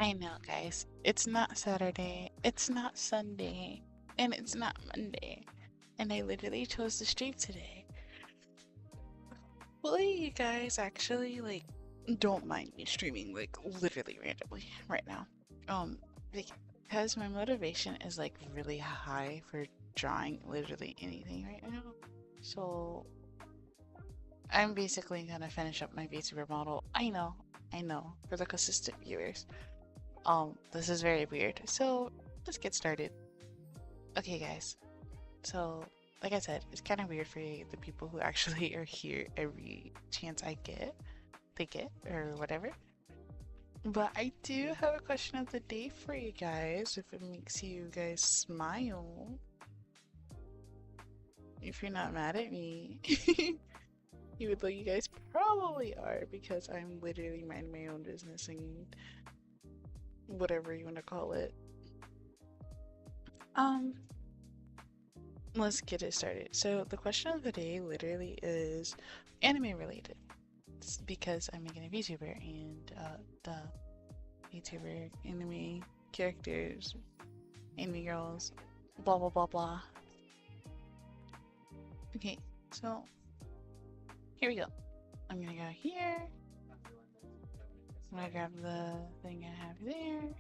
I know, guys. It's not Saturday, it's not Sunday, and it's not Monday. And I literally chose to stream today. Well, you guys actually, like, don't mind me streaming, like, literally randomly right now. Um, because my motivation is, like, really high for drawing literally anything right now. So, I'm basically gonna finish up my VTuber model. I know, for the consistent viewers. This is very weird. So let's get started. Okay, guys. So, like I said, it's kind of weird for the people who actually are here every chance they get, or whatever. But I do have a question of the day for you guys, if it makes you guys smile. If you're not mad at me. Even though you guys probably are, because I'm literally minding my own business and whatever you want to call it. Um, let's get it started. So the question of the day literally is anime related. It's because I'm making a VTuber and the VTuber anime characters, anime girls, blah blah blah blah. Okay, so here we go. I'm gonna go here. I'm gonna grab the thing I have there.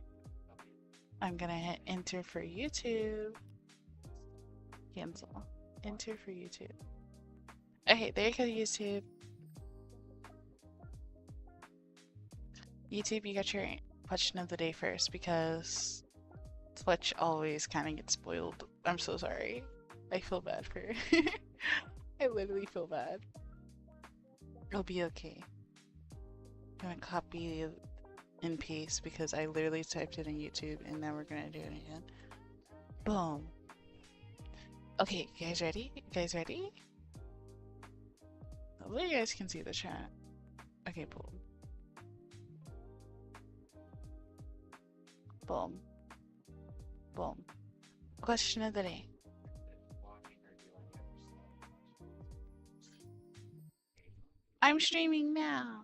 I'm gonna hit enter for YouTube. Cancel. Enter for YouTube. Okay, there you go, YouTube. YouTube, you got your question of the day first because Twitch always kind of gets spoiled. I'm so sorry. I feel bad for I literally feel bad. It'll be okay. I'm gonna copy and paste because I literally typed it in YouTube and now we're gonna do it again. Boom. Okay, you guys ready? You guys ready? Hopefully you guys can see the chat. Okay, boom. Boom. Boom. Question of the day. I'm streaming now.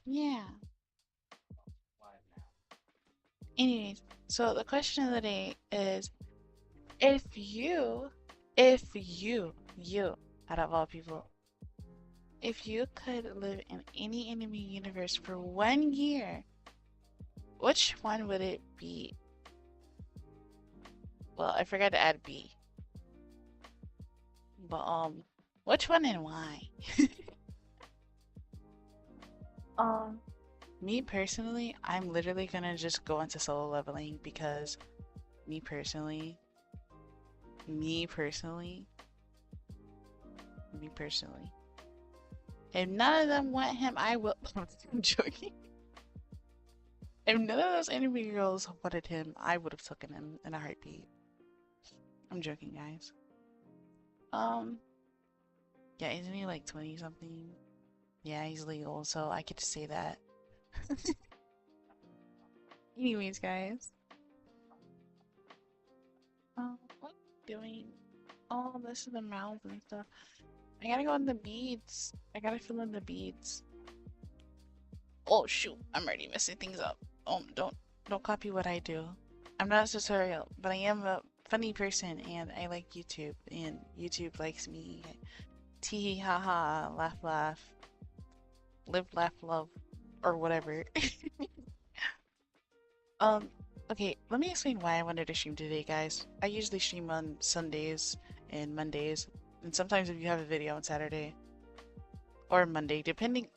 Yeah. Anyways, so the question of the day is if you, out of all people, if you could live in any anime universe for 1 year, which one would it be? Well, I forgot to add B. But, which one and why? Me personally, I'm literally gonna just go into solo leveling because me personally, if none of them want him, I will. I'm joking. If none of those anime girls wanted him, I would have taken him in a heartbeat. I'm joking, guys. Yeah, isn't he like 20 something? Yeah, he's legal, so I get to say that. Anyways, guys. What am I doing? Oh, this is the mouth and stuff. I gotta go in the beads. I gotta fill in the beads. Oh shoot, I'm already messing things up. Oh, don't copy what I do. I'm not a tutorial, but I am a funny person and I like YouTube and YouTube likes me. Tee ha ha, laugh laugh, live laugh love, or whatever. Okay, let me explain why I wanted to stream today, guys. I usually stream on Sundays and Mondays, and sometimes if you have a video on Saturday or Monday, depending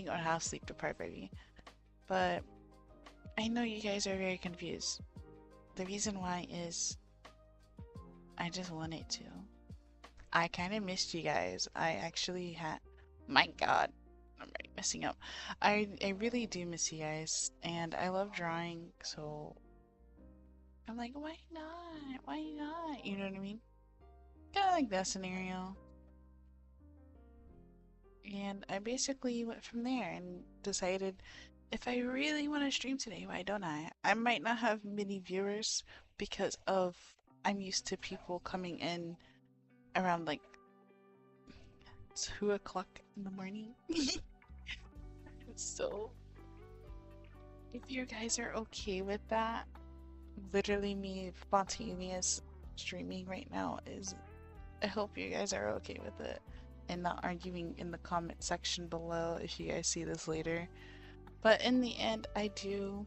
on how sleep deprived I be. But I know you guys are very confused. The reason why is I just wanted to. I kind of missed you guys. I actually had, my God, I'm already messing up. I really do miss you guys, and I love drawing, so I'm like, why not? Why not? You know what I mean? Kind of like that scenario. And I basically went from there and decided if I really want to stream today, why don't I? I might not have many viewers because of I'm used to people coming in around like 2 o'clock in the morning. So If you guys are okay with that, literally me spontaneous streaming right now is, I hope you guys are okay with it and not arguing in the comment section below if you guys see this later. But in the end, I do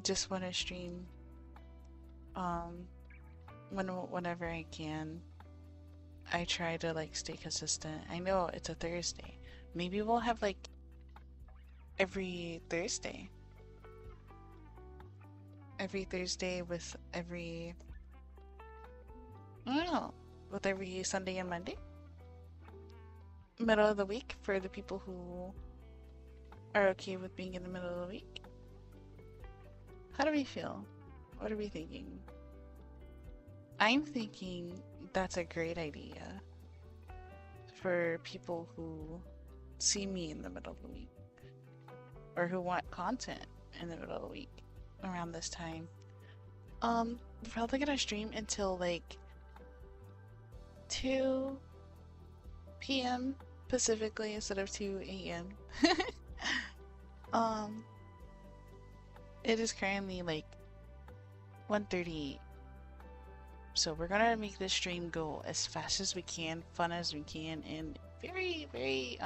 just want to stream um whenever I can. I try to like stay consistent. I know it's a Thursday. Maybe we'll have like every Thursday. Every Thursday with every, I don't know, with every Sunday and Monday. Middle of the week for the people who are okay with being in the middle of the week. How do we feel? What are we thinking? I'm thinking that's a great idea for people who see me in the middle of the week or who want content in the middle of the week around this time. We're probably gonna stream until like 2 p.m. Pacifically instead of 2 a.m. It is currently like 1:30, so we're gonna make this stream go as fast as we can, fun as we can, and very, very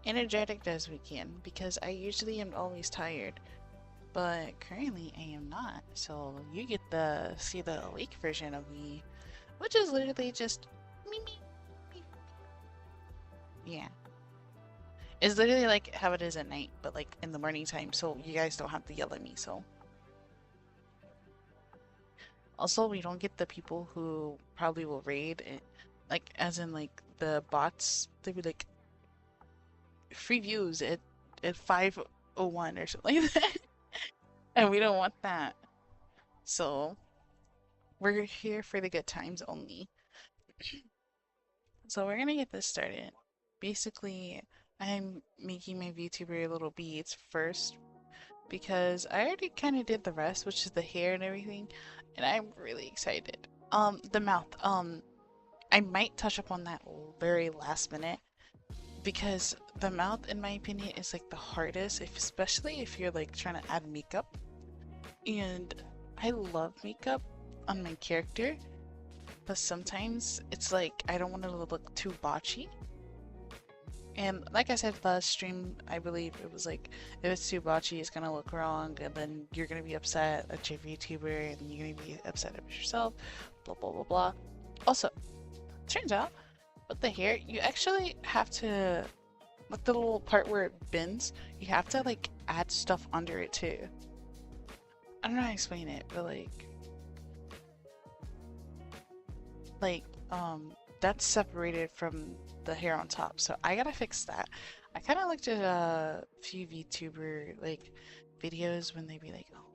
energetic as we can, because I usually am always tired, but currently I am not. So you get to see the awake version of me, which is literally just me, me, me. Yeah. It's literally like how it is at night, but like in the morning time, so you guys don't have to yell at me, so. Also, we don't get the people who probably will raid it, like as in like the bots, they be like free views at 5:01 or something like that. And we don't want that. So we're here for the good times only. So we're gonna get this started. Basically, I'm making my VTuber little beads first because I already kind of did the rest, which is the hair and everything, and I'm really excited. The mouth, I might touch up on that very last minute because the mouth, in my opinion, is like the hardest, especially if you're like trying to add makeup. And I love makeup on my character, but sometimes it's like I don't want to look too botchy. And like I said last stream, I believe it was like, if it's too botchy, it's gonna look wrong, and then you're gonna be upset at your VTuber, and you're gonna be upset at yourself, blah blah blah blah. Also, turns out, with the hair, you actually have to, like the little part where it bends, you have to like add stuff under it too. I don't know how to explain it, but that's separated from the hair on top, so I gotta fix that. I kind of looked at a few VTuber like videos when they be like, oh,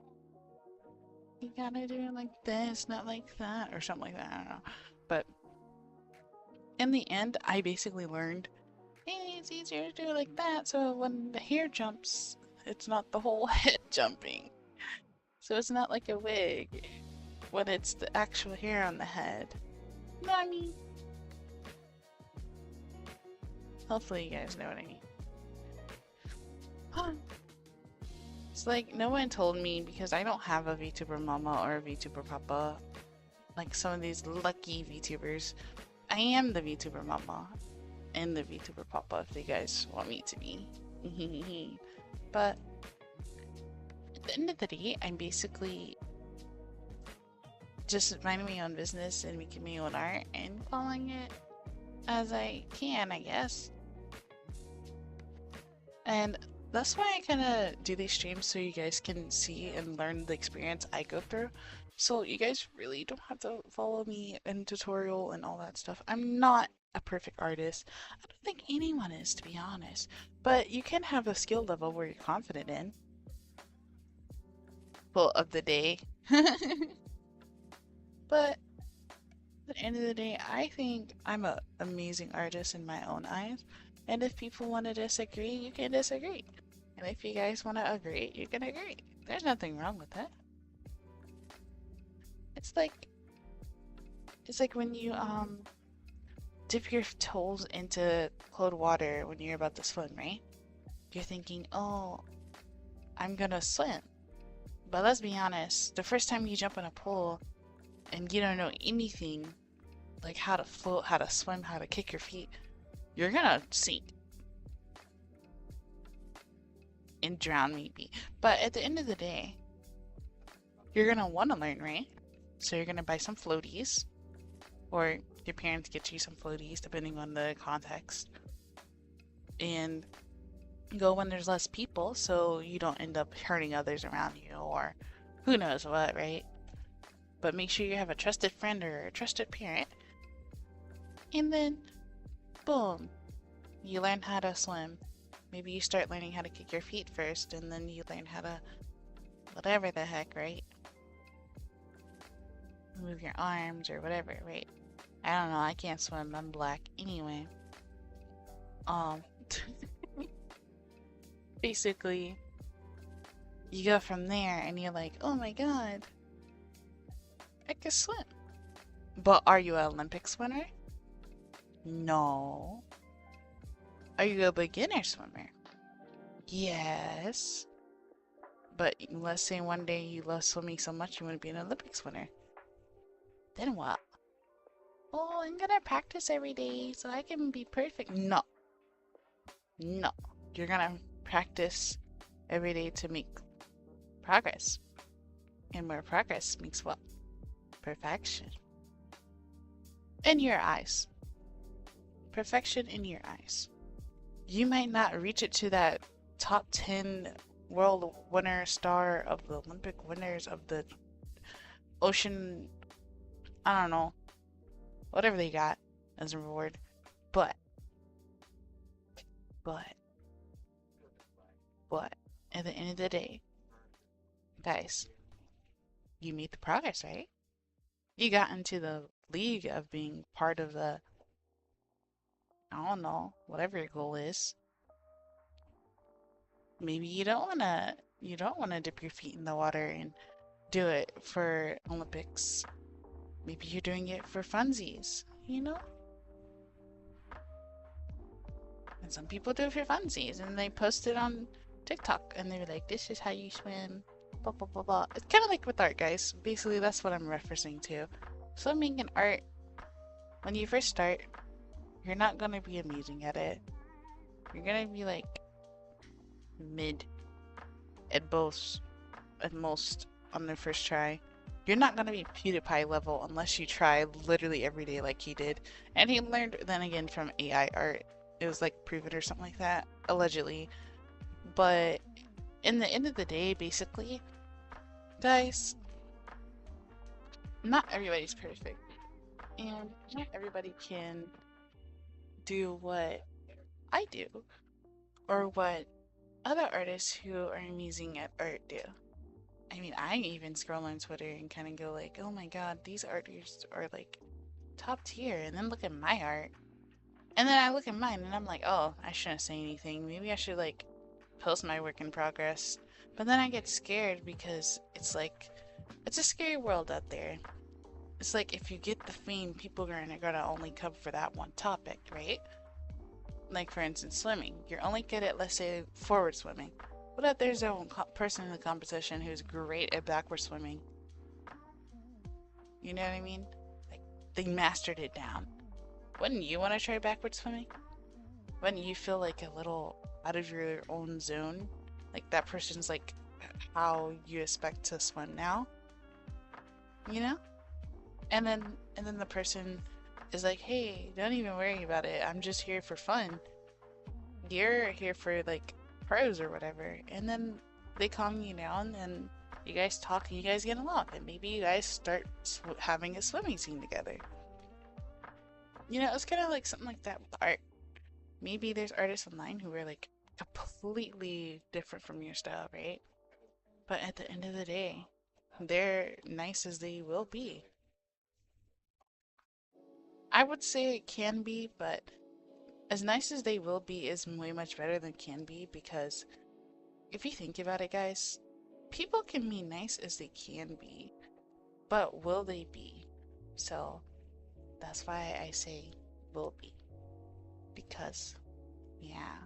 you gotta do it like this, not like that, or something like that. I don't know, but in the end, I basically learned, hey, it's easier to do it like that, so when the hair jumps, it's not the whole head jumping. So it's not like a wig when it's the actual hair on the head. You know what I mean? Hopefully you guys know what I mean. It's like no one told me, because I don't have a VTuber mama or a VTuber papa like some of these lucky VTubers. I am the VTuber mama and the VTuber papa if you guys want me to be. But at the end of the day, I'm basically just minding my own business and making my own art and following it as I can, I guess. And that's why I kind of do these streams, so you guys can see and learn the experience I go through. So you guys really don't have to follow me in tutorial and all that stuff. I'm not a perfect artist. I don't think anyone is, to be honest. But you can have a skill level where you're confident in. Well, of the day. But at the end of the day, I think I'm an amazing artist in my own eyes. And if people want to disagree, you can disagree. And if you guys want to agree, you can agree. There's nothing wrong with that. It's like when you dip your toes into cold water when you're about to swim, right? You're thinking, oh, I'm gonna swim. But let's be honest, the first time you jump in a pool and you don't know anything, like how to float, how to swim, how to kick your feet, you're gonna sink and drown maybe. But at the end of the day, you're gonna want to learn, right? So you're gonna buy some floaties, or your parents get you some floaties depending on the context, and go when there's less people so you don't end up hurting others around you or who knows what, right? But make sure you have a trusted friend or a trusted parent, and then boom, you learn how to swim. Maybe you start learning how to kick your feet first, and then you learn how to whatever the heck, right? Move your arms or whatever, right? I don't know, I can't swim, I'm black anyway. Basically, you go from there and you're like, oh my god, I can swim. But are you an Olympic swimmer? No. Are you a beginner swimmer? Yes. But let's say one day you love swimming so much you want to be an Olympic swimmer. Then what? Oh, I'm gonna practice every day so I can be perfect. No. No. You're gonna practice every day to make progress. And more progress makes what? Perfection. In your eyes. Perfection in your eyes. You might not reach it to that top 10 world winner star of the Olympic winners of the ocean, I don't know, whatever they got as a reward. But, at the end of the day, guys, you made the progress, right? You got into the league of being part of the, I don't know, whatever your goal is. Maybe you don't wanna dip your feet in the water and do it for Olympics. Maybe you're doing it for funsies, you know? And some people do it for funsies and they post it on TikTok and they're like, this is how you swim, blah blah blah blah. It's kind of like with art, guys. Basically, that's what I'm referencing to. Swimming and art, when you first start, you're not gonna be amazing at it. You're gonna be like mid at most on the first try. You're not gonna be PewDiePie level unless you try literally every day like he did. And he learned then again from AI art. It was like Prove It or something like that, allegedly. But in the end of the day, basically, guys, not everybody's perfect. And not everybody can do what I do or what other artists who are amazing at art do. I mean, I even scroll on Twitter and kind of go like, oh my god, these artists are like top tier, and then look at my art. And then I look at mine and I'm like, oh, I shouldn't say anything. Maybe I should like post my work in progress. But then I get scared because it's like, it's a scary world out there. It's like if you get the fame, people are gonna only come for that one topic, right? Like for instance, swimming. You're only good at, let's say, forward swimming. What if there's a person in the competition who's great at backward swimming? You know what I mean? Like, they mastered it down. Wouldn't you want to try backward swimming? Wouldn't you feel like a little out of your own zone? Like that person's like how you expect to swim now? You know? And then the person is like, hey, don't even worry about it. I'm just here for fun. You're here for like pros or whatever. And then they calm you down and you guys talk and you guys get along. And maybe you guys start having a swimming scene together. You know, it's kind of like something like that with art. Maybe there's artists online who are like completely different from your style, right? But at the end of the day, they're nice as they will be. I would say it can be, but as nice as they will be is way much better than can be, because if you think about it, guys, people can be nice as they can be, but will they be? So that's why I say will be. Because, yeah.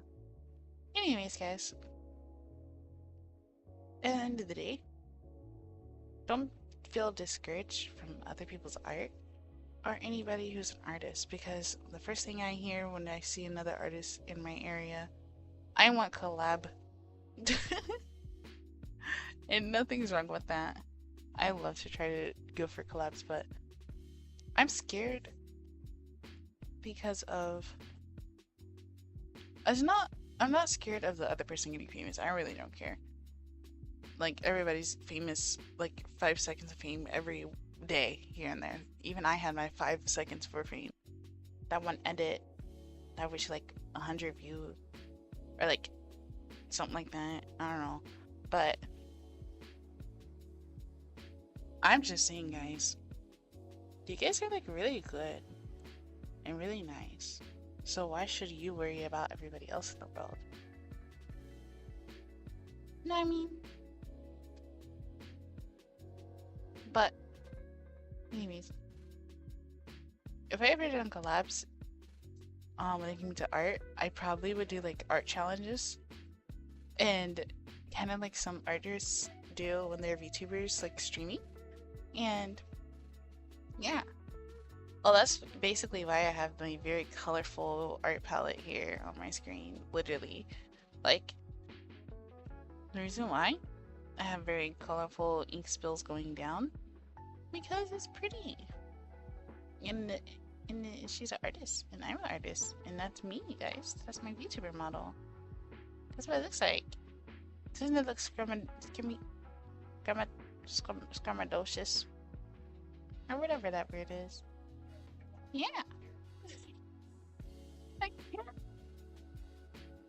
Anyways, guys, at the end of the day, don't feel discouraged from other people's art or anybody who's an artist, because the first thing I hear when I see another artist in my area, I want collab. And nothing's wrong with that. I love to try to go for collabs, but I'm scared because of I'm not scared of the other person getting famous. I really don't care. Like, everybody's famous, like 5 seconds of fame every day here and there. Even I had my 5 seconds for fame. That one edit that was like 100 views or like something like that. I don't know. But I'm just saying, guys, you guys are like really good and really nice. So why should you worry about everybody else in the world? You know what I mean? But anyways, if I ever done collabs when it came to art, I probably would do like art challenges and kind of like some artists do when they're VTubers, like streaming. And yeah, well, that's basically why I have my very colorful art palette here on my screen, literally. Like, the reason why I have very colorful ink spills going down, because it's pretty. And she's an artist, and I'm an artist, and that's me, guys. That's my VTuber model. That's what it looks like. Doesn't it look scrumadocious? Or whatever that word is. Yeah. Like, yeah.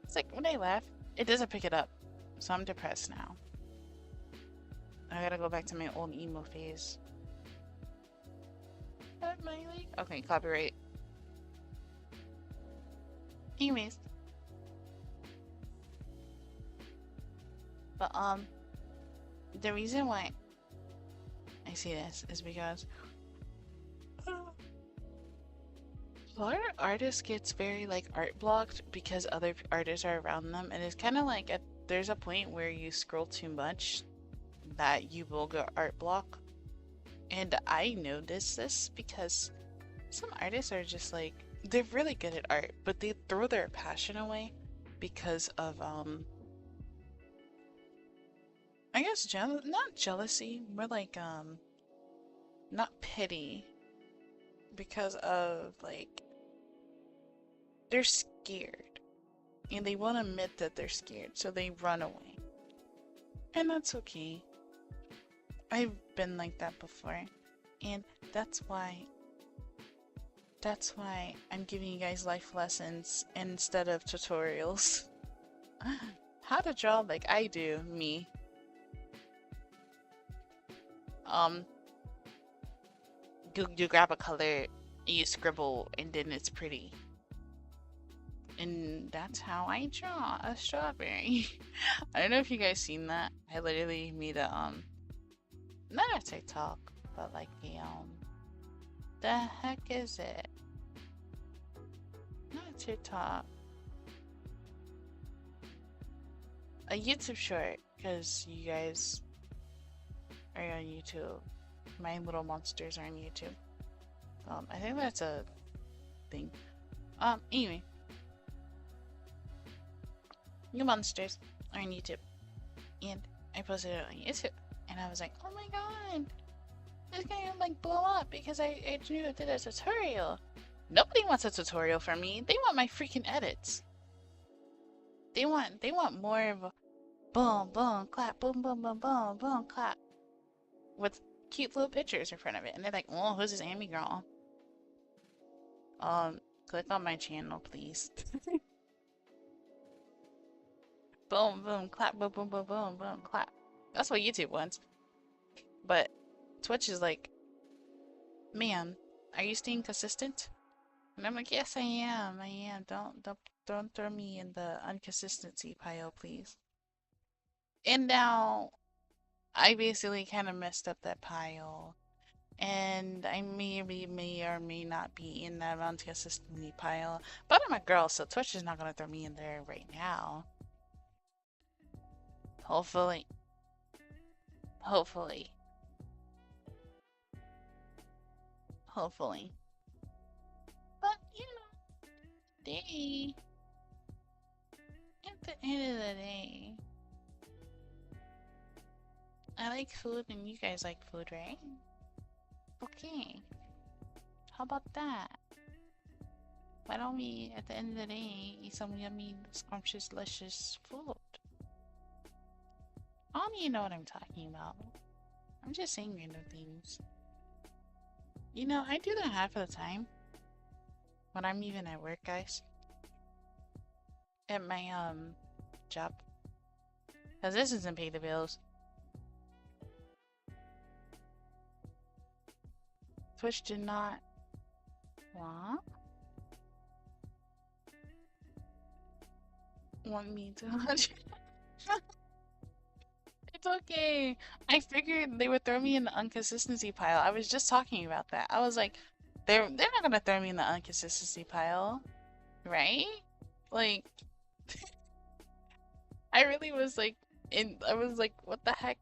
It's like when I laugh, it doesn't pick it up. So I'm depressed now. I gotta go back to my old emo phase. Okay, copyright. Anyways. But the reason why I see this is because a lot of artists gets very like art blocked because other artists are around them, and it's kind of like there's a point where you scroll too much that you will get art block. And I noticed this because some artists are just like, they're really good at art, but they throw their passion away because of I guess not jealousy, more like not pity, because of like they're scared and they won't admit that they're scared, so they run away. And that's okay. I've been like that before, and that's why I'm giving you guys life lessons instead of tutorials. How to draw like I do, me. You grab a color, you scribble, and then it's pretty. And that's how I draw a strawberry. I don't know if you guys seen that. I literally made a not a TikTok, but like a the heck is it? Not a TikTok. A YouTube short, because you guys are on YouTube. My little monsters are on YouTube. I think that's a thing. Anyway. New monsters are on YouTube. And I posted it on YouTube. And I was like, oh my god, it's gonna like blow up because I knew I did a tutorial. Nobody wants a tutorial from me. They want my freaking edits. They want more of a boom, boom, clap, boom, boom, boom, boom, boom, clap. With cute little pictures in front of it. And they're like, oh, who's this Amy girl? Click on my channel, please. Boom, boom, clap, boom, boom, boom, boom, boom, clap. That's what YouTube wants. But Twitch is like, ma'am, are you staying consistent? And I'm like, yes, I am. I am. Don't throw me in the inconsistency pile, please. And now I basically kind of messed up that pile. And I may or may not be in that inconsistency pile. But I'm a girl, so Twitch is not going to throw me in there right now. Hopefully. Hopefully. But, you know, day. At the end of the day, I like food and you guys like food, right? Okay. How about that? Why don't we, at the end of the day, eat some yummy, scrumptious, luscious food? I don't even know what I'm talking about. I'm just saying random things. You know, I do that half of the time. When I'm even at work, guys. At my, job. Because this doesn't pay the bills. Twitch did not... What? Want me to... It's okay. I figured they would throw me in the inconsistency pile. I was just talking about that. I was like, they're not gonna throw me in the inconsistency pile, right? Like, I really was like, I was like, what the heck?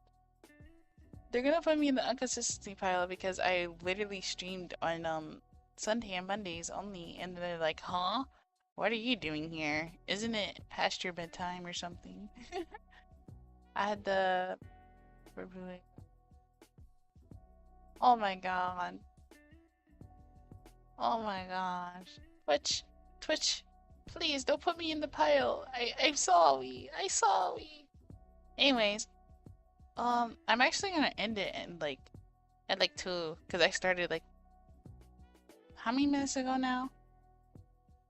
They're gonna put me in the inconsistency pile because I literally streamed on Sunday and Mondays only, and they're like, huh? What are you doing here? Isn't it past your bedtime or something? I had the... Oh my god. Oh my gosh. Twitch, please don't put me in the pile. I'm sorry. I'm sorry. Anyways, I'm actually gonna end it in at 2, because I started how many minutes ago now?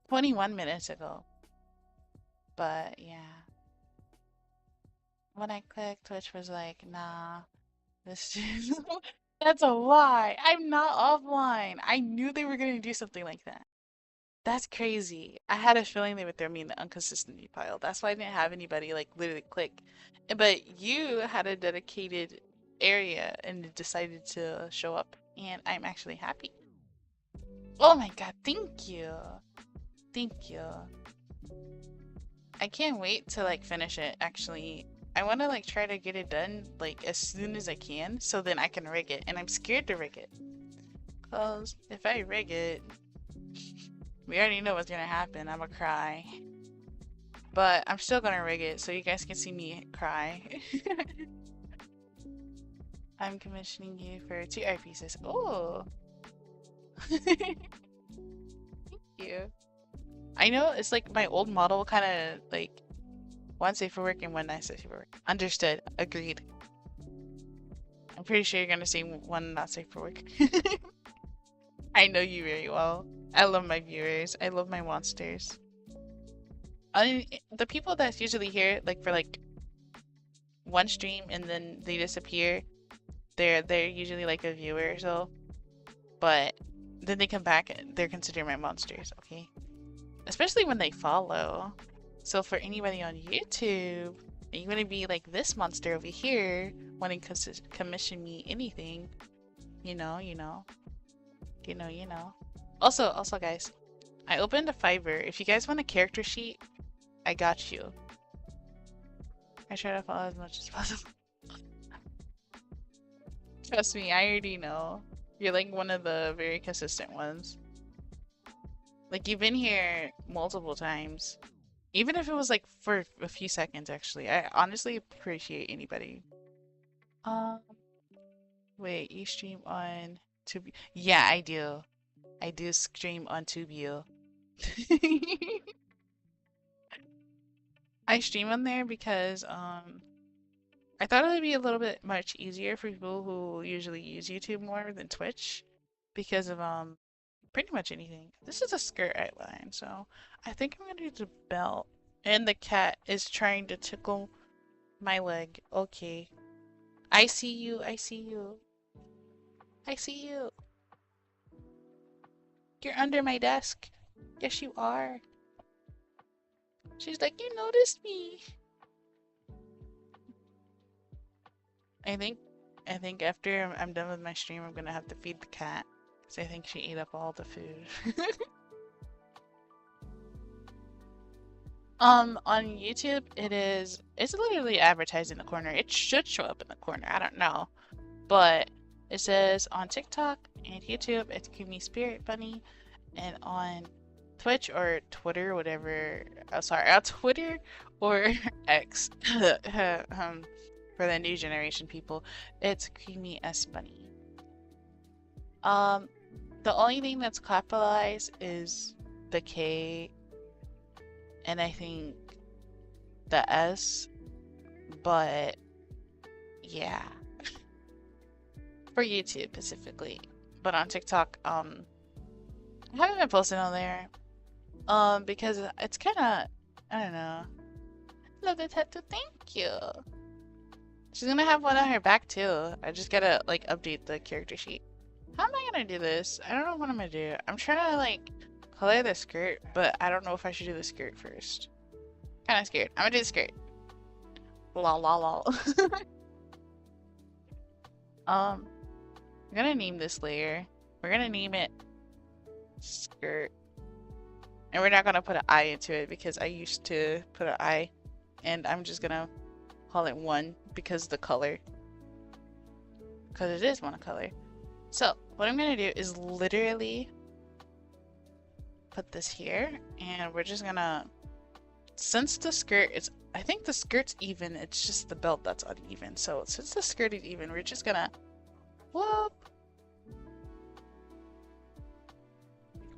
21 minutes ago. But yeah. When I clicked, Twitch was like, nah, this just... That's a lie. I'm not offline. I knew they were gonna do something like that. That's crazy. I had a feeling they would throw me in the inconsistency pile. That's why I didn't have anybody literally click. But you had a dedicated area and decided to show up, and I'm actually happy. Oh my god, thank you. Thank you. I can't wait to finish it actually. I want to try to get it done as soon as I can so then I can rig it, and I'm scared to rig it. Cause if I rig it, we already know what's gonna happen. I'm gonna cry. But I'm still gonna rig it so you guys can see me cry. I'm commissioning you for 2 art pieces. Oh! Thank you. I know it's my old model kind of one safe for work and one not safe for work. Understood. Agreed. I'm pretty sure you're gonna say one not safe for work. I know you very well. I love my viewers. I love my monsters. The people that's usually here for one stream and then they disappear, they're usually a viewer or so. But then they come back and they're considered my monsters, okay? Especially when they follow. So for anybody on YouTube, you want to be this monster over here, wanting to commission me anything, you know. Also guys, I opened a Fiverr. If you guys want a character sheet, I got you. I try to follow as much as possible. Trust me, I already know. You're one of the very consistent ones. You've been here multiple times. Even if it was for a few seconds, actually. I honestly appreciate anybody. Wait, you stream on Tubi? Yeah, I do. I do stream on Tubi. I stream on there because I thought it would be a little bit much easier for people who usually use YouTube more than Twitch because of pretty much anything. This is a skirt outline, so I think I'm gonna do the belt. And the cat is trying to tickle my leg. Okay. I see you. I see you. I see you. You're under my desk. Yes, you are. She's like, you noticed me. I think after I'm done with my stream, I'm gonna have to feed the cat. Because I think she ate up all the food. On YouTube, it's literally advertised in the corner. It should show up in the corner. I don't know. But It says on TikTok and YouTube, it's Kreamyspiritbunni, and on Twitch or Twitter, whatever. Sorry, on Twitter or X, for the new generation people, it's Kreamyspiritbunni. The only thing that's capitalized is the K and I think the S, but yeah, for YouTube specifically. But on TikTok, I haven't been posting on there, because it's kind of, I don't know. Love the tattoo, thank you. She's gonna have one on her back too. I just gotta like update the character sheet. How am I gonna do this? I don't know what I'm gonna do. I'm trying to like color the skirt, but I don't know if I should do the skirt first. Kind of scared. I'm gonna do the skirt. Lol lol lol. I'm gonna name this layer. We're gonna name it skirt. And we're not gonna put an I into it because I used to put an I. And I'm just gonna call it 1 because the color. Because it is one color. So, what I'm gonna do is literally put this here. And we're just gonna... Since the skirt is... I think the skirt's even, it's just the belt that's uneven. So, since the skirt is even, we're just gonna... Whoop!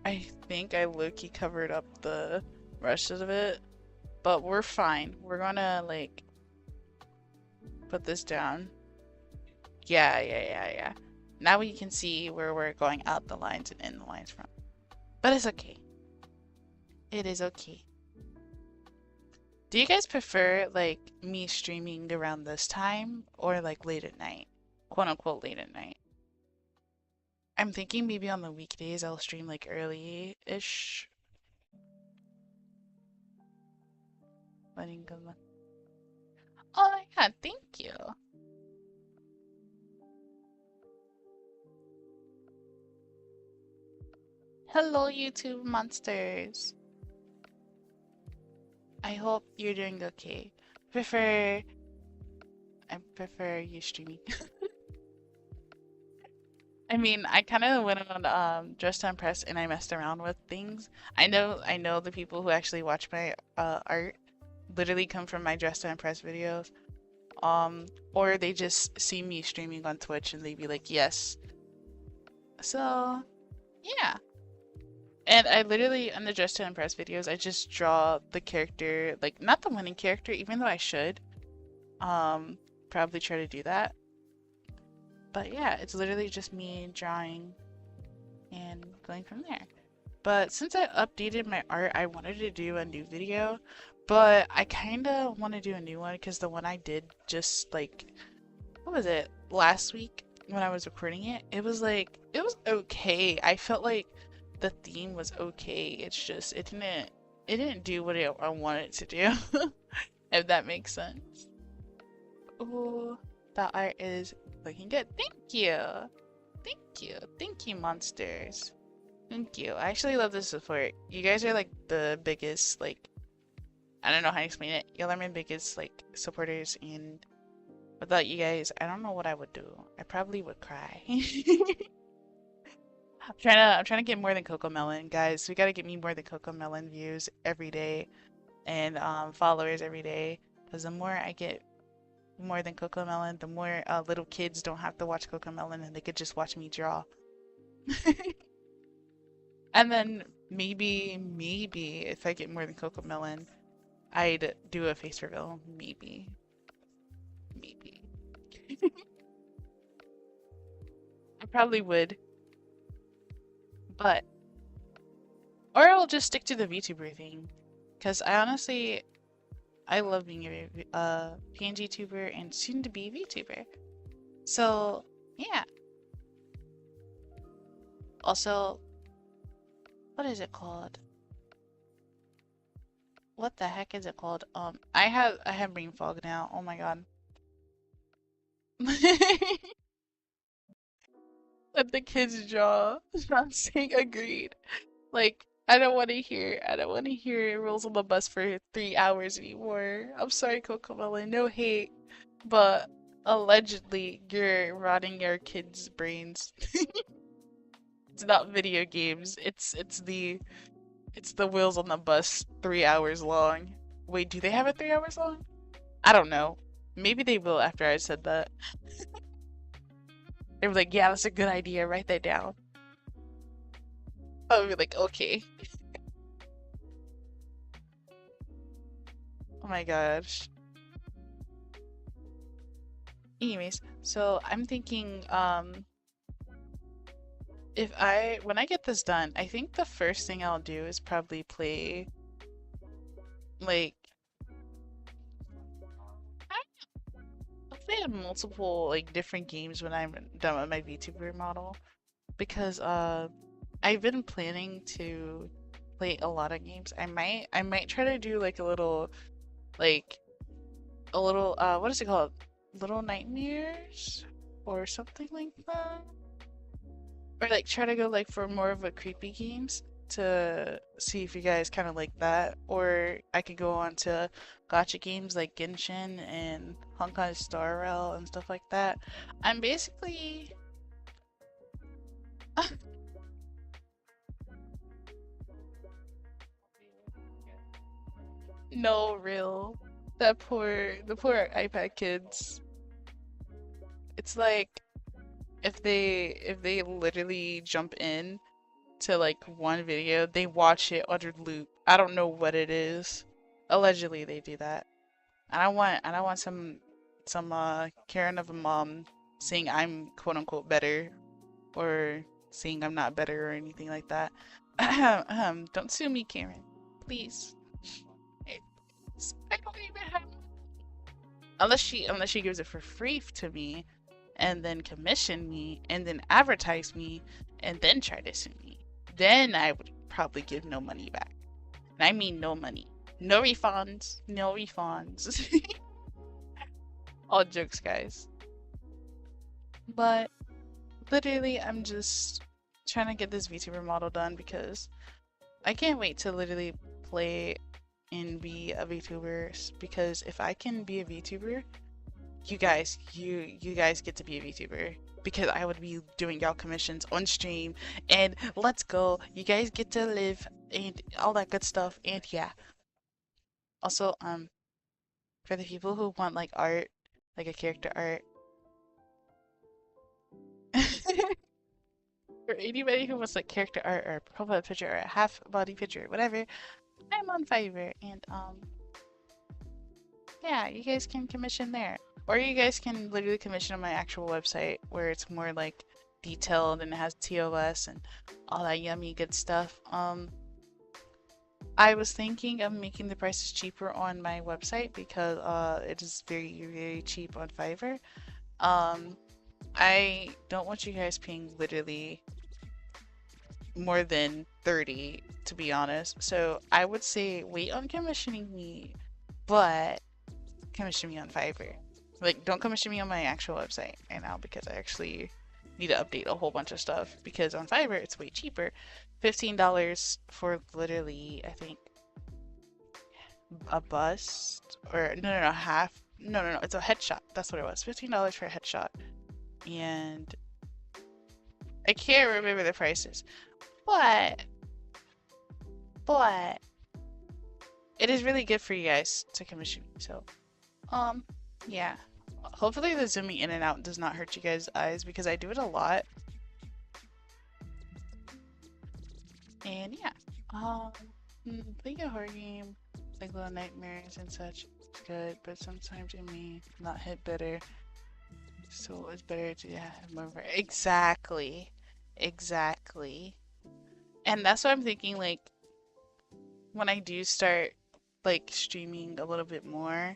I think I low-key covered up the rest of it. But we're fine. We're gonna, like... put this down. Yeah. Now we can see where we're going out the lines and in the lines from. But it's okay. It is okay. Do you guys prefer, like, me streaming around this time or, like, late at night? Quote unquote late at night. I'm thinking maybe on the weekdays I'll stream, like, early-ish. Oh my god, thank you. Hello, YouTube monsters. I hope you're doing okay. I prefer you streaming. I mean, I kind of went on Dress to Impress and I messed around with things. I know the people who actually watch my art literally come from my Dress to Impress videos. Or they just see me streaming on Twitch and they'd be like, yes. So, yeah. And I literally, on the Dress to Impress videos, I just draw the character, like, not the winning character, even though I should. Probably try to do that. But yeah, it's literally just me drawing and going from there. But since I updated my art, I wanted to do a new video. But I kind of want to do a new one because the one I did just, like, what was it? Last week when I was recording it, it was like, it was okay. I felt like the theme was okay. It's just, it didn't do what I wanted it to do. If that makes sense. Oh, that art is looking good. Thank you. Thank you, monsters. Thank you. I actually love the support. You guys are like the biggest, like, I don't know how to explain it. Y'all are my biggest, like, supporters, and without you guys, I don't know what I would do. I probably would cry. I'm trying to get more than Cocomelon, guys. We gotta get me more than Cocomelon views every day, and followers every day. Because the more I get more than Cocomelon, the more little kids don't have to watch Cocomelon, and they could just watch me draw. And then maybe if I get more than Cocomelon, I'd do a face reveal. Maybe. I probably would. But, or I'll just stick to the VTuber thing. Because I honestly, I love being a PNG tuber and soon to be VTuber. So, yeah. Also, what is it called? What the heck is it called? I have brain fog now. Oh my god. Let the kids draw. Not saying agreed. Like, I don't want to hear Rules on the Bus for 3 hours anymore. I'm sorry, Cocomelon, no hate, but Allegedly, you're rotting your kids' brains. It's not video games. It's the wheels on the bus 3 hours long. Wait, do they have it 3 hours long? I don't know. Maybe they will after I said that. They were like, yeah, that's a good idea. Write that down. I would be like, okay. Oh my gosh. Anyways, so I'm thinking, when I get this done, I think the first thing I'll do is probably play, like, I'll play multiple, like, different games when I'm done with my VTuber model. Because, I've been planning to play a lot of games. I might try to do, like, like, what is it called? Little Nightmares? Or something like that? Or like try to go like for more of a creepy games to see if you guys kind of like that. Or I could go on to gotcha games like Genshin and Hong Kong Star Rail and stuff like that. I'm basically no real. The poor iPad kids. It's like if they literally jump in to like one video, they watch it under loop. I don't know what it is. Allegedly, they do that. And I want some Karen of a mom saying I'm quote unquote better or saying I'm not better or anything like that. Don't sue me, Karen. Please. I don't even have unless she gives it for free to me and then commission me and then advertise me and then try to sue me. Then I would probably give no money back. And I mean no money. No refunds. No refunds. All jokes, guys. But literally, I'm just trying to get this VTuber model done because I can't wait to literally play and be a VTuber. Because if I can be a VTuber, you guys get to be a VTuber. Because I would be doing y'all commissions on stream and let's go. You guys get to live and all that good stuff. And yeah. Also, for the people who want like art, like a character art. For anybody who wants like character art or profile picture or a half body picture, whatever, I'm on Fiverr and yeah, you guys can commission there. Or you guys can literally commission on my actual website where it's more like detailed and it has TOS and all that yummy good stuff. I was thinking of making the prices cheaper on my website because it is very, very cheap on Fiverr. I don't want you guys paying literally more than 30 to be honest. So I would say wait on commissioning me, but commission me on Fiverr. Like don't commission me on my actual website right now because I actually need to update a whole bunch of stuff because on Fiverr it's way cheaper. $15 for literally I think a bust or no half no it's a headshot. That's what it was. $15 for a headshot. And I can't remember the prices. But it is really good for you guys to commission me. So yeah. Hopefully the zooming in and out does not hurt you guys' eyes because I do it a lot. And yeah. Playing a horror game like Little Nightmares and such is good, but sometimes it may not hit better. So it's better to have more. Exactly. And that's what I'm thinking, like, when I do start, like, streaming a little bit more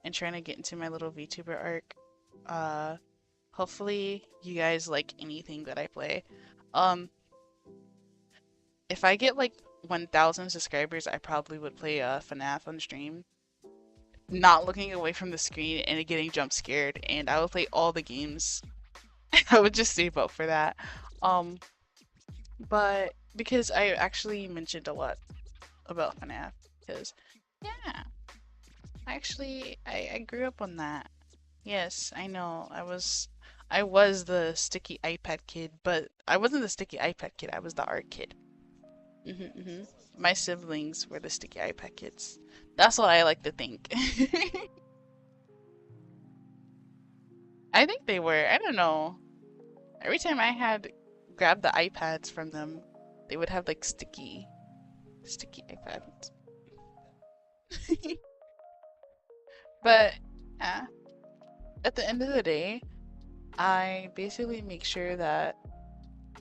and trying to get into my little VTuber arc, hopefully you guys like anything that I play. If I get, like, 1,000 subscribers, I probably would play FNAF on stream. Not looking away from the screen and getting jump scared, and I would play all the games. I would just save up for that. But because I actually mentioned a lot about FNAF, because yeah, I grew up on that. Yes, I know. I was the sticky iPad kid, but I wasn't the sticky iPad kid. I was the art kid. My siblings were the sticky iPad kids. That's what I like to think. I think they were. I don't know. Every time I had grabbed the iPads from them, they would have like sticky iPads. But yeah, at the end of the day, I basically make sure that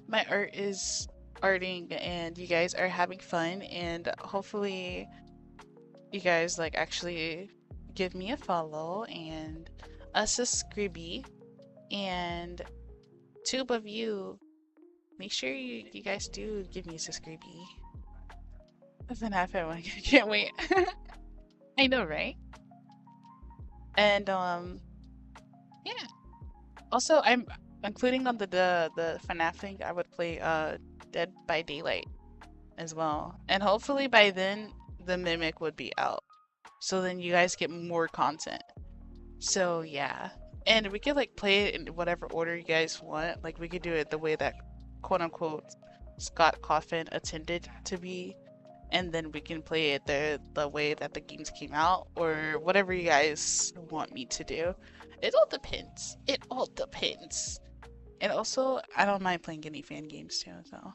my art is arting and you guys are having fun, and hopefully you guys like actually give me a follow and a subscribe, and tube of you, make sure you guys do give me a subscribe. Doesn't happen. I can't wait. I know, right? And yeah. Also, I'm including on the FNAF thing. I would play Dead by Daylight as well, and hopefully by then the Mimic would be out. So then you guys get more content. So yeah, and we could like play it in whatever order you guys want. Like we could do it the way that quote unquote Scott Coffin intended to be, and then we can play it the way that the games came out, or whatever you guys want me to do. It all depends. It all depends. And also, I don't mind playing any fan games too, so.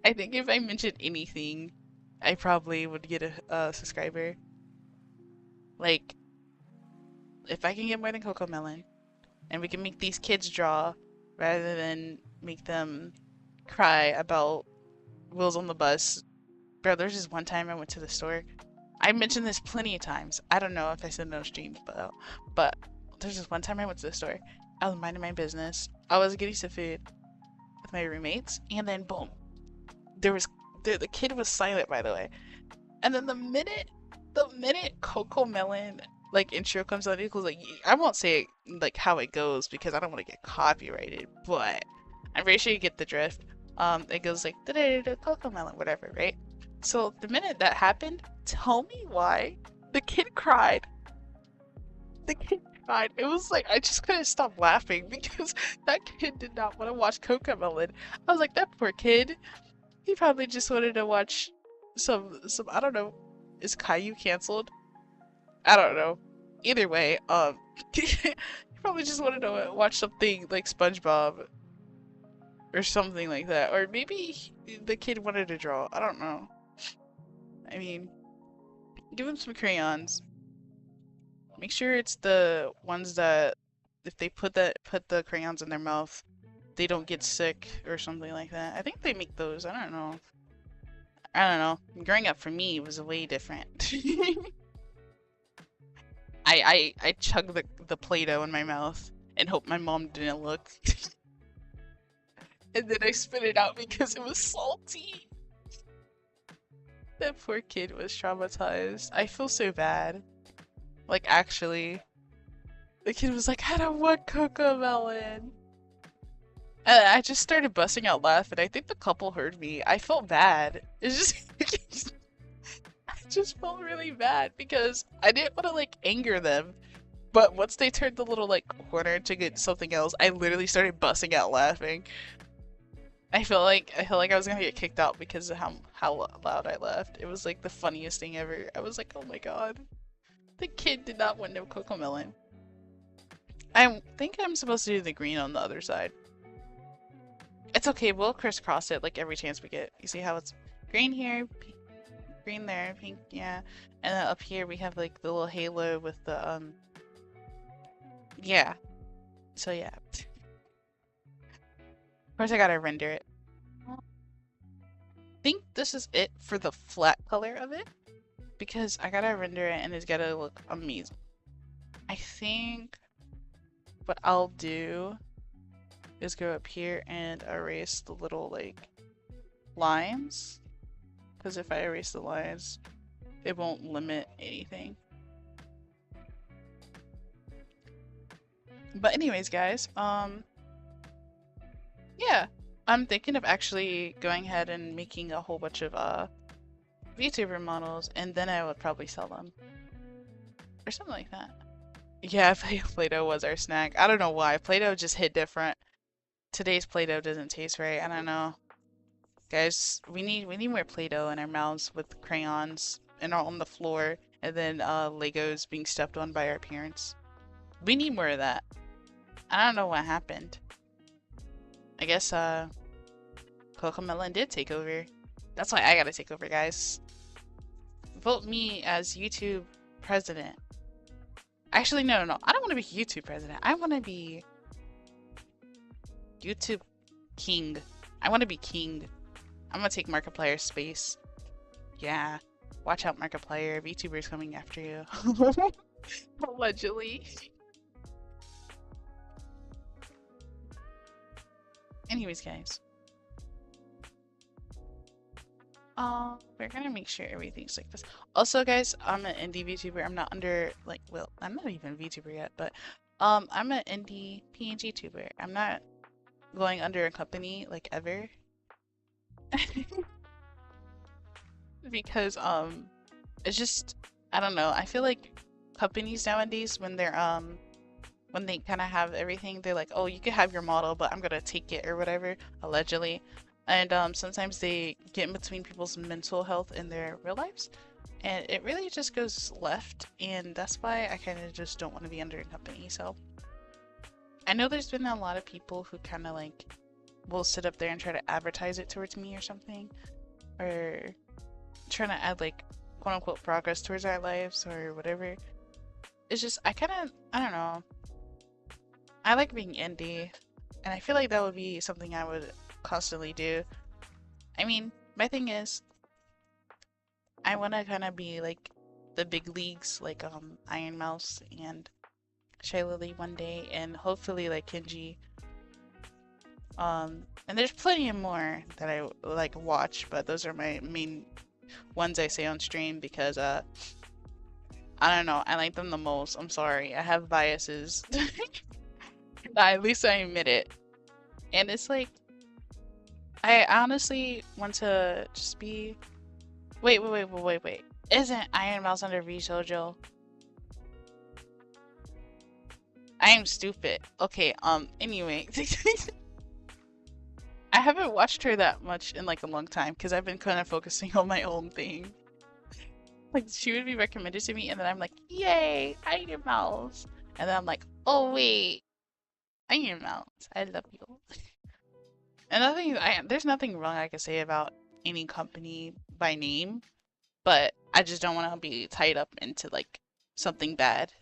I think if I mentioned anything, I probably would get a subscriber. Like, if I can get more than Coco Melon, and we can make these kids draw rather than make them cry about wheels on the bus. Bro, there's just one time I went to the store. I mentioned this plenty of times. I don't know if I said no streams, but there's just one time I went to the store. I was minding my business. I was getting some food with my roommates, and then boom, the kid was silent, by the way. And then the minute Coco Melon like intro comes on, it goes like, I won't say like how it goes because I don't want to get copyrighted, but I'm pretty sure you get the drift. It goes like Coco Melon, whatever, right? So the minute that happened, tell me why the kid cried. The kid cried. It was like I just couldn't stop laughing because that kid did not want to watch Coco Melon. I was like, that poor kid. He probably just wanted to watch some I don't know. Is Caillou canceled? I don't know. Either way, he probably just wanted to watch something like SpongeBob or something like that. Or maybe the kid wanted to draw. I don't know. I mean, give him some crayons. Make sure it's the ones that if they put the crayons in their mouth, they don't get sick or something like that. I think they make those. I don't know. I don't know. Growing up for me was way different. I chugged the Play-Doh in my mouth and hope my mom didn't look. And then I spit it out because it was salty. That poor kid was traumatized. I feel so bad. Like, actually. The kid was like, I don't want Coco Melon. And I just started busting out laughing. I think the couple heard me. I felt bad. It's just... I just felt really bad because I didn't want to, like, anger them. But once they turned the little, like, corner to get something else, I literally started busting out laughing. I felt like I was gonna get kicked out because of how loud I laughed. It was like the funniest thing ever. I was like, oh my god. The kid did not want no Coco Melon. I think I'm supposed to do the green on the other side. It's okay, we'll crisscross it like every chance we get. You see how it's green here, green there, pink, yeah. And then up here we have like the little halo with the, yeah. So yeah. Of course I gotta render it. I think this is it for the flat color of it. Because I gotta render it and it's gotta look amazing. I think what I'll do is go up here and erase the little like lines. Because if I erase the lines, it won't limit anything. But anyways, guys, yeah, I'm thinking of actually going ahead and making a whole bunch of VTuber models, and then I would probably sell them. Or something like that. Yeah, Play-Doh was our snack. I don't know why. Play-Doh just hit different. Today's Play-Doh doesn't taste right. I don't know. Guys, we need more Play-Doh in our mouths with crayons and on the floor, and then Legos being stepped on by our parents. We need more of that. I don't know what happened. I guess Cocomelon did take over. That's why I gotta take over, guys. Vote me as YouTube president. Actually, no. I don't want to be YouTube president. I want to be YouTube king. I want to be king. I'm gonna take Markiplier's space. Yeah. Watch out, Markiplier. VTuber's coming after you. Allegedly. Anyways, guys. We're gonna make sure everything's like this. Also, guys, I'm an indie VTuber. I'm not under, like, well, I'm not even a VTuber yet, but, I'm an indie PNG tuber. I'm not going under a company, like, ever. Because, it's just, I don't know. I feel like companies nowadays, when they're, when they kind of have everything, they're like, oh, you could have your model, but I'm gonna take it or whatever, allegedly. And sometimes they get in between people's mental health and their real lives, and it really just goes left, and that's why I kind of just don't want to be under a company. So I know there's been a lot of people who kind of like will sit up there and try to advertise it towards me or something, or trying to add like quote unquote progress towards our lives or whatever. It's just I don't know. I like being indie, and I feel like that would be something I would constantly do. I mean, my thing is, I want to kind of be like the big leagues, like Iron Mouse and Shaylily one day, and hopefully like Kenji. And there's plenty of more that I like watch, but those are my main ones I say on stream because I don't know, I like them the most. I'm sorry, I have biases. At least I admit it. And it's like, I honestly want to just be. Wait. Isn't Iron Mouse under VShojo? I am stupid. Okay, anyway. I haven't watched her that much in like a long time because I've been kind of focusing on my own thing. Like, she would be recommended to me, and then I'm like, yay, Iron Mouse. And then I'm like, oh wait, Iron Mouse, I love you. And there's nothing wrong I could say about any company by name, but I just don't want to be tied up into like something bad.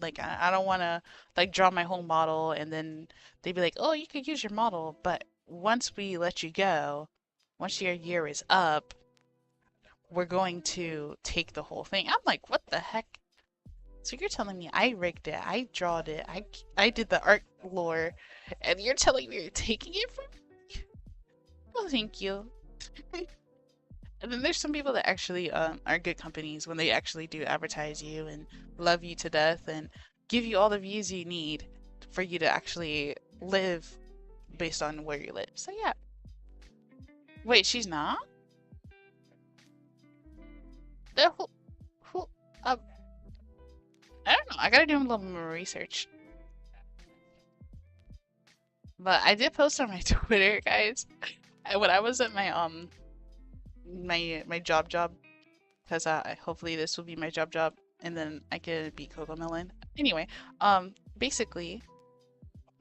Like I don't want to like draw my whole model and then they'd be like, oh, you could use your model, but once we let you go, once your year is up, we're going to take the whole thing. I'm like, what the heck? So you're telling me I rigged it, I drawed it, I did the art lore, and you're telling me you're taking it from me? Oh, thank you. And then there's some people that actually are good companies when they actually do advertise you and love you to death and give you all the views you need for you to actually live based on where you live. So yeah. Wait, she's not? Who, I don't know. I gotta do a little more research. But I did post on my Twitter, guys. When I was at my my job, because hopefully this will be my job, and then I can beat Cocomelon. Anyway, basically,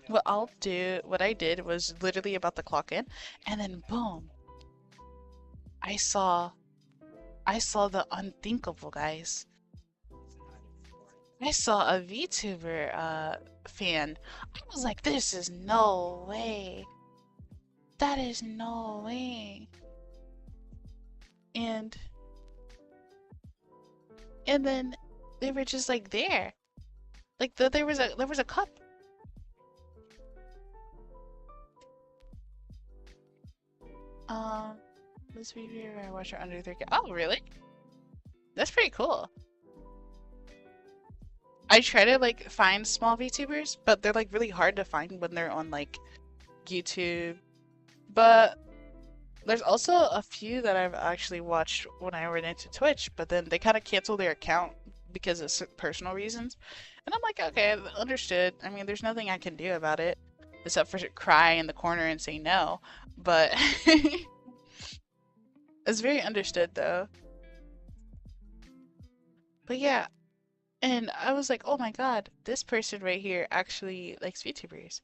what I did was literally about to clock in, and then boom, I saw the unthinkable, guys. I saw a VTuber fan. I was like, this is no way. That is no way. And then they were just like there. Like there was a cup. This VTuber I watch her under 3K. Oh, really? That's pretty cool. I try to like find small VTubers, but they're like really hard to find when they're on like YouTube. But There's also a few that I've actually watched when I went into Twitch, but then they kind of canceled their account because of personal reasons. And I'm like, okay, understood. I mean, there's nothing I can do about it except for cry in the corner and say no. But it's very understood though. But yeah, and I was like, oh my god, this person right here actually likes VTubers.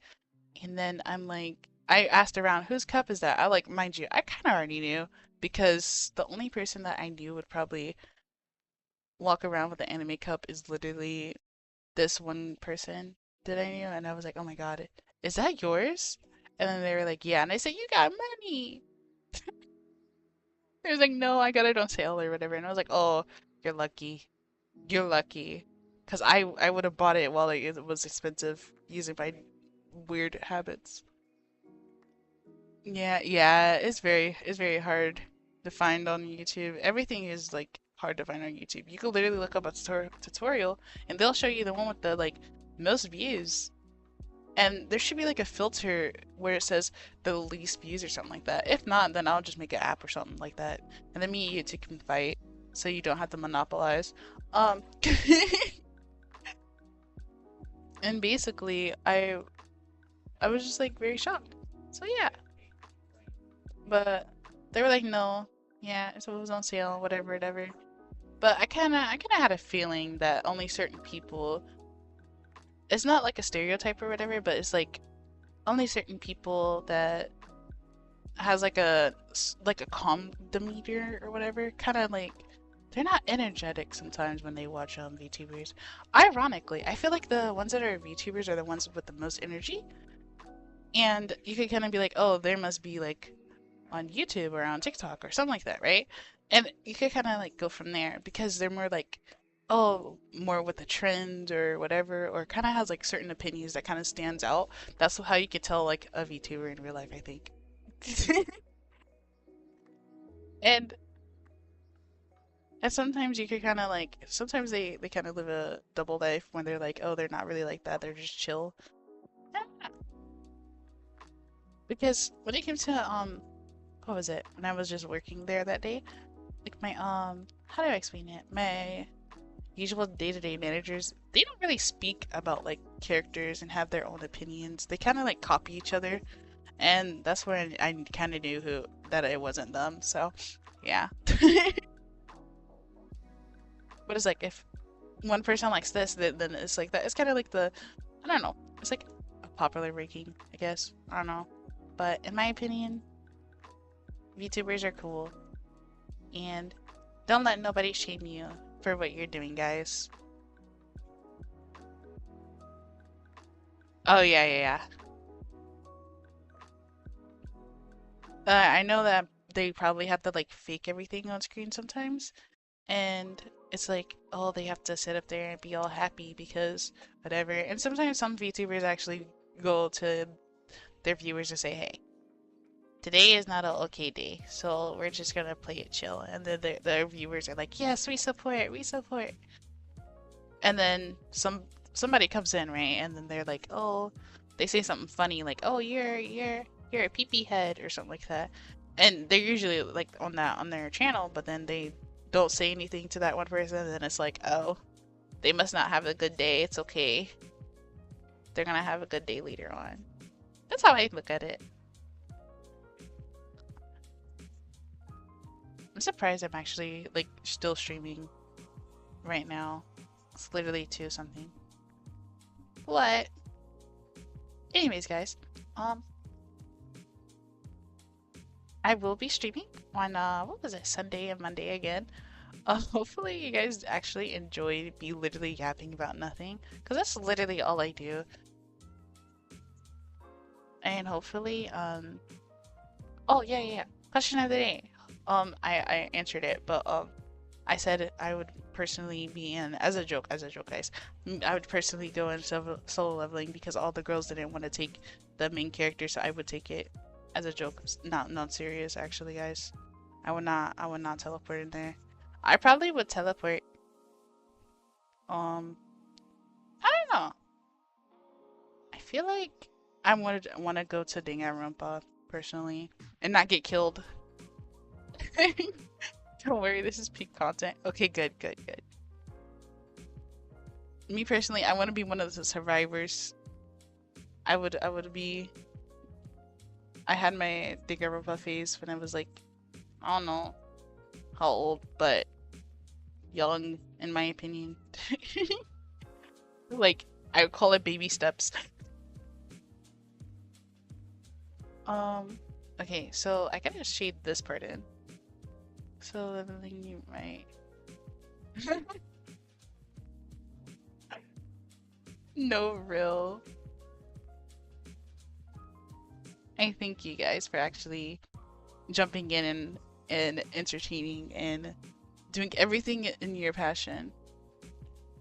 And then I'm like, I asked around, whose cup is that? I like, mind you, I kind of already knew because the only person that I knew would probably walk around with the anime cup is literally this one person that I knew. And I was like, oh my god, is that yours? And then they were like, yeah. And I said, you got money. They was like, no, I got it on sale or whatever. And I was like, oh, you're lucky. You're lucky. Because I would have bought it while it was expensive using my weird habits. Yeah, yeah, it's very hard to find on YouTube. Everything is like hard to find on YouTube. You could literally look up a tutorial and they'll show you the one with the like most views. And there should be like a filter where it says the least views or something like that. If not, then I'll just make an app or something like that. And then me and you two can fight so you don't have to monopolize. And basically I was just like very shocked. So yeah. But they were like, no, yeah, so it was on sale, whatever, whatever. But I kinda had a feeling that only certain people, it's not like a stereotype or whatever, but it's like only certain people that has like a calm demeanor or whatever, kind of like they're not energetic sometimes when they watch VTubers. Ironically, I feel like the ones that are VTubers are the ones with the most energy, and you could kind of be like, oh, there must be like on YouTube or on TikTok or something like that, right? And you could kind of like go from there because they're more like, oh, more with the trend or whatever, or kind of has like certain opinions that kind of stands out. That's how you could tell like a VTuber in real life, I think. and and sometimes you could kind of like, sometimes they kind of live a double life when they're like, oh, they're not really like that, they're just chill. Yeah. Because when it came to what was it? When I was just working there that day, like my how do I explain it? My usual day-to-day managers, they don't really speak about like characters and have their own opinions. They kind of like copy each other, and that's when I kind of knew who that it wasn't them. So, yeah. But it's like if one person likes this, then it's like that. It's kind of like the, I don't know. It's like a popular ranking, I guess. I don't know. But in my opinion, VTubers are cool, and don't let nobody shame you for what you're doing, guys. Oh yeah, yeah, yeah. I know that they probably have to like fake everything on screen sometimes, and it's like, oh, they have to sit up there and be all happy because whatever. And sometimes some VTubers actually go to their viewers and say, hey, today is not an okay day, so we're just gonna play it chill. And then their viewers are like, yes, we support, we support. And then somebody comes in, right? And then they're like, oh, they say something funny like, oh, you're a peepee head or something like that. And they're usually like on their channel, but then they don't say anything to that one person, and then it's like, oh, they must not have a good day. It's okay. They're gonna have a good day later on. That's how I look at it. I'm surprised I'm actually like still streaming right now. It's literally 2 something. What? Anyways, guys, I will be streaming on what was it, Sunday and Monday again. Hopefully you guys actually enjoy me literally yapping about nothing, because that's literally all I do. And hopefully, oh yeah, yeah, yeah. Question of the day. I answered it, but I said I would personally be in, as a joke, guys. I would personally go in solo leveling because all the girls didn't want to take the main character, so I would take it as a joke. Not serious, actually, guys. I would not teleport in there. I probably would teleport. I don't know. I feel like I want to go to Danganronpa personally and not get killed. Don't worry, this is peak content. Okay, good, good, good. Me personally, I want to be one of the survivors. I would be. I had my Diggerova phase when I was like, I don't know how old, but young in my opinion. Like, I would call it baby steps. Okay, so I gotta shade this part in. So then you might. No real. I thank you guys for actually jumping in and entertaining and doing everything in your passion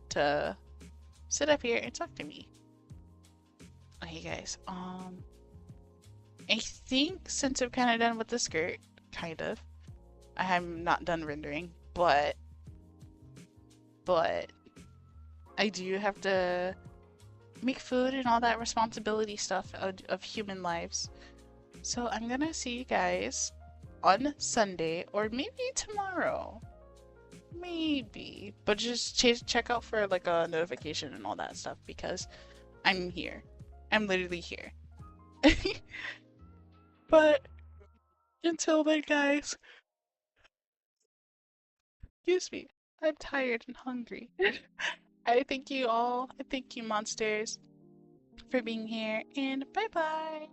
to sit up here and talk to me. Okay, guys. I think since I'm kind of done with the skirt, kind of, I am not done rendering, but I do have to make food and all that responsibility stuff of human lives. So I'm gonna see you guys on Sunday or maybe tomorrow. Maybe. But just check out for like a notification and all that stuff because I'm here. I'm literally here. But until then, guys, excuse me. I'm tired and hungry. I thank you all. I thank you, monsters, for being here. And bye bye.